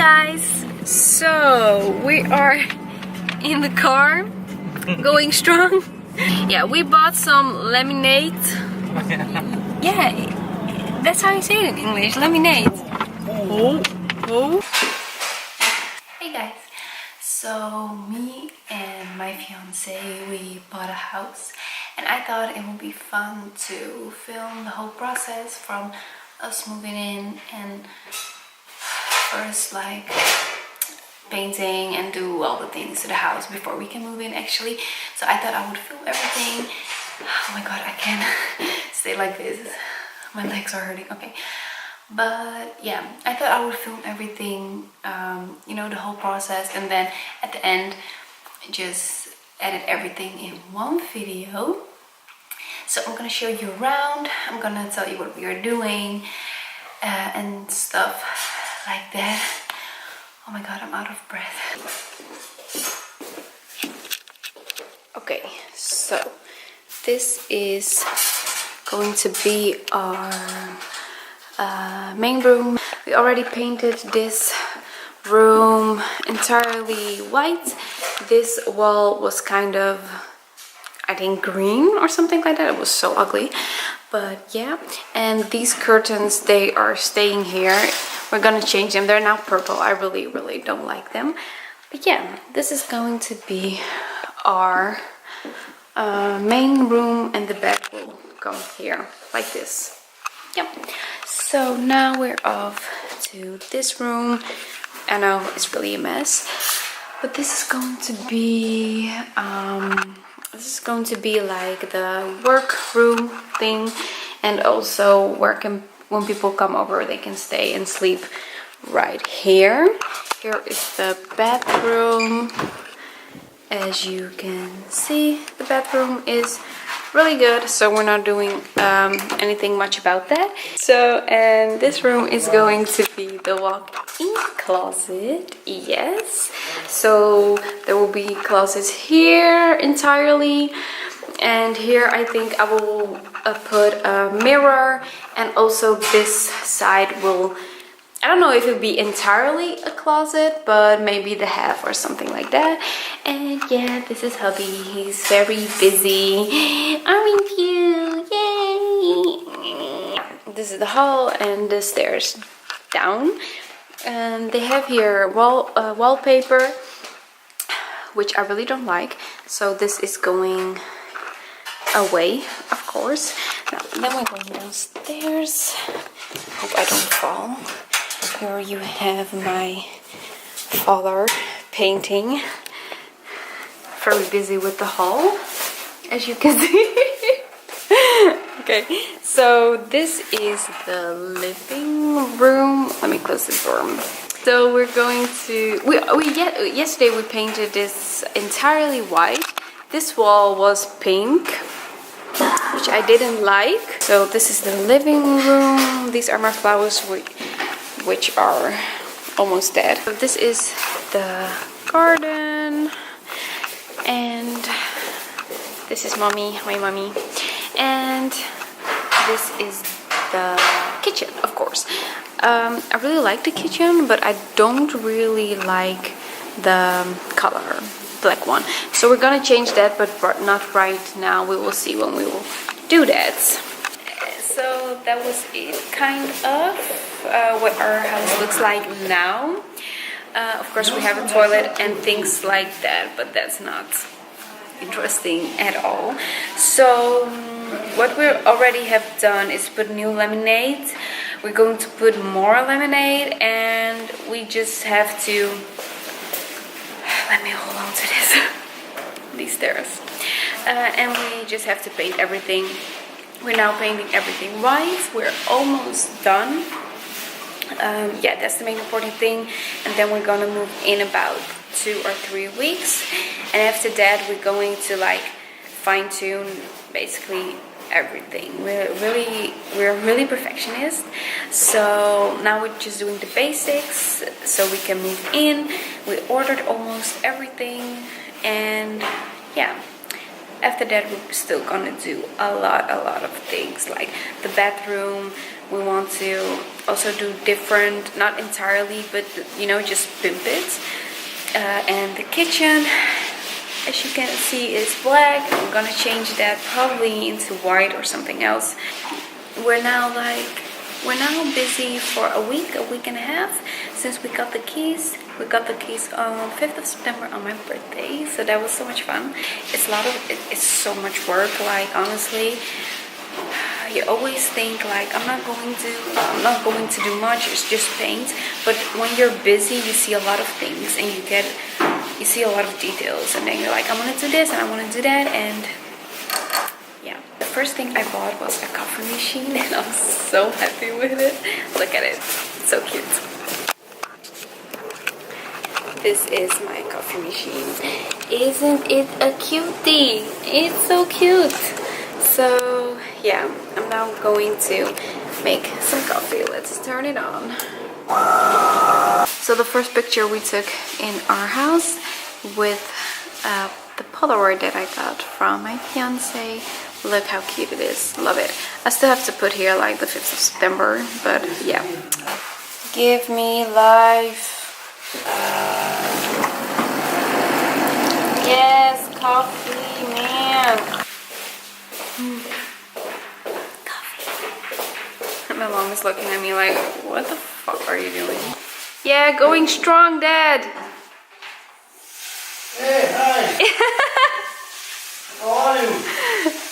guys, so we are in the car going strong. Yeah, we bought some lemonade. Yeah, that's how you say it in English, lemonade. Oh. Hey guys, so me and my fiance, we bought a house and I thought it would be fun to film the whole process from us moving in and first like painting and do all the things to the house before we can move in actually. So I thought I would film everything. Oh my god, I can't stay like this, my legs are hurting. Okay, but yeah, I thought I would film everything, you know, the whole process, and then at the end just edit everything in one video. So I'm gonna show you around, I'm gonna tell you what we are doing and stuff like that. Oh my god, I'm out of breath. Okay, so this is going to be our main room. We already painted this room entirely white. This wall was kind of, I think, green or something like that. It was so ugly, but yeah. And these curtains, they are staying here. We're gonna change them. They're now purple. I really don't like them, but yeah, this is going to be our main room, and the bed will go here like this. Yep. So now we're off to this room. I know it's really a mess, but this is going to be like the work room thing, and also when people come over, they can stay and sleep right here. Here is the bathroom. As you can see, the bathroom is really good, so we're not doing anything much about that. So, and this room is going to be the walk-in closet. Yes, so there will be closets here entirely, and here I think I will put a mirror, and also this side will, I don't know if it will be entirely a closet, but maybe the half or something like that. And yeah, this is hubby. He's very busy. Aren't you? Yay! This is the hall and the stairs down. And they have here wallpaper, which I really don't like. So this is going away, of course. Now, then we're going downstairs. Hope I don't fall. Here you have my father painting. Very busy with the hall, as you can see. Okay, so this is the living room. Let me close this door. So we're going to, yesterday we painted this entirely white. This wall was pink, which I didn't like. So this is the living room. These are my flowers, which are almost dead. So this is the garden, and this is my mommy, and this is the kitchen, of course. I really like the kitchen, but I don't really like the color, black one. So we're gonna change that, but not right now. We will see when we will do that. So that was it, kind of, what our house looks like now. Of course, we have a toilet and things like that, but that's not interesting at all. So what we already have done is put new lemonade. We're going to put more lemonade, and we just have to, let me hold on to this, these stairs, and we just have to paint everything. We're now painting everything white. We're almost done. Yeah, that's the main important thing. And then we're gonna move in about 2 or 3 weeks. And after that, we're going to like fine-tune basically everything. We're really perfectionist. So now we're just doing the basics so we can move in. We ordered almost everything, and yeah. after that we're still gonna do a lot of things, like the bathroom. We want to also do different, not entirely, but you know, just pimp it. And the kitchen, as you can see, is black. I'm gonna change that probably into white or something else. We're now busy for a week and a half since we got the keys. We got the keys on 5th of September on my birthday, so that was so much fun. It's so much work, like honestly. You always think like I'm not going to do much, it's just paint. But when you're busy, you see a lot of things and you see a lot of details, and then you're like, I want to do this and I want to do that. And yeah, the first thing I bought was a coffee machine, and I'm so happy with it. Look at it, it's so cute. This is my coffee machine. Isn't it a cutie? It's so cute. So yeah, I'm now going to make some coffee. Let's turn it on. So the first picture we took in our house with the Polaroid that I got from my fiance. Look how cute it is. Love it. I still have to put here like the 5th of September, but yeah. Give me life. Yes, coffee, man. Coffee. My mom is looking at me like, what the fuck are you doing? Yeah, going strong, Dad. Hey, hi. How are you?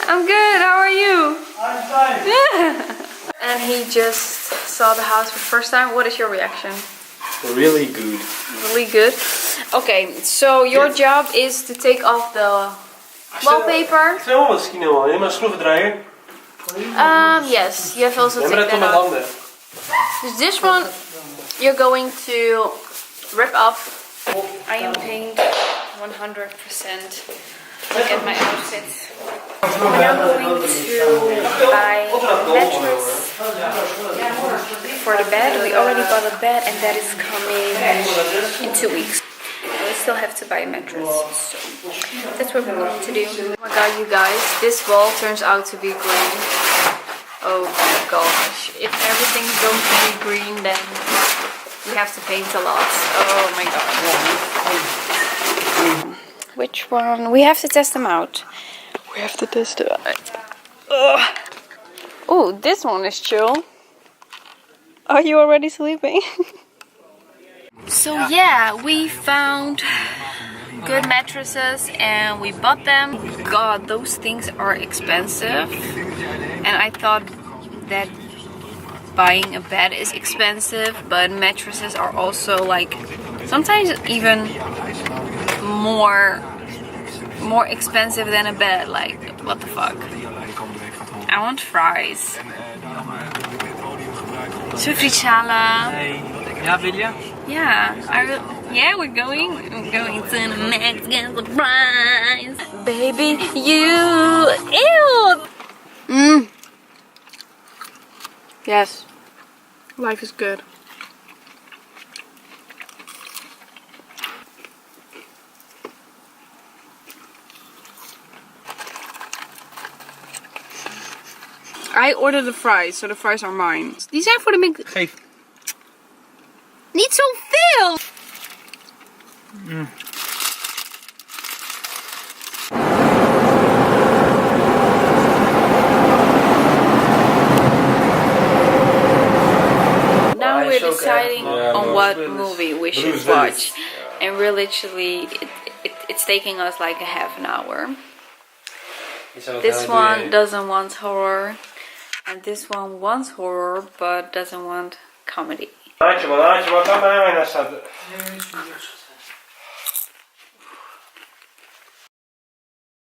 I'm good, how are you? I'm fine. And he just saw the house for the first time. What is your reaction? Really good. Really good. Okay, so your job is to take off the wallpaper. Stel wat misschien wel, alleen maar schroeven draaien. Yes, you have also Ja, maar take dat that met off. handen. So this one you're going to rip off. I am paint 100%. Look at my outfit. We're now going to buy a mattress for the bed. We already bought a bed and that is coming in 2 weeks. We still have to buy a mattress, so that's what we're going to do. Oh my god, you guys, this wall turns out to be green. Oh my gosh, if everything's going to be green, then we have to paint a lot. Oh my god. Which one? We have to test them out. We have to test it out. Oh, this one is chill. Are you already sleeping? So yeah, we found good mattresses and we bought them. God, those things are expensive. And I thought that buying a bed is expensive, but mattresses are also like sometimes even more expensive than a bed. Like, what the fuck? I want fries. Sufrichala. Ja, wil je? Yeah, yeah, we're going to the Mexican surprise. Baby, ew. Yes, life is good. I ordered the fries, so the fries are mine. Die zijn voor de Mc... Geef. Niet zoveel! Now we're deciding on what movie we should watch. And we're literally, it's taking us like a half an hour. This one doesn't want horror. And this one wants horror, but doesn't want comedy. Maatje, wat aan mij staat.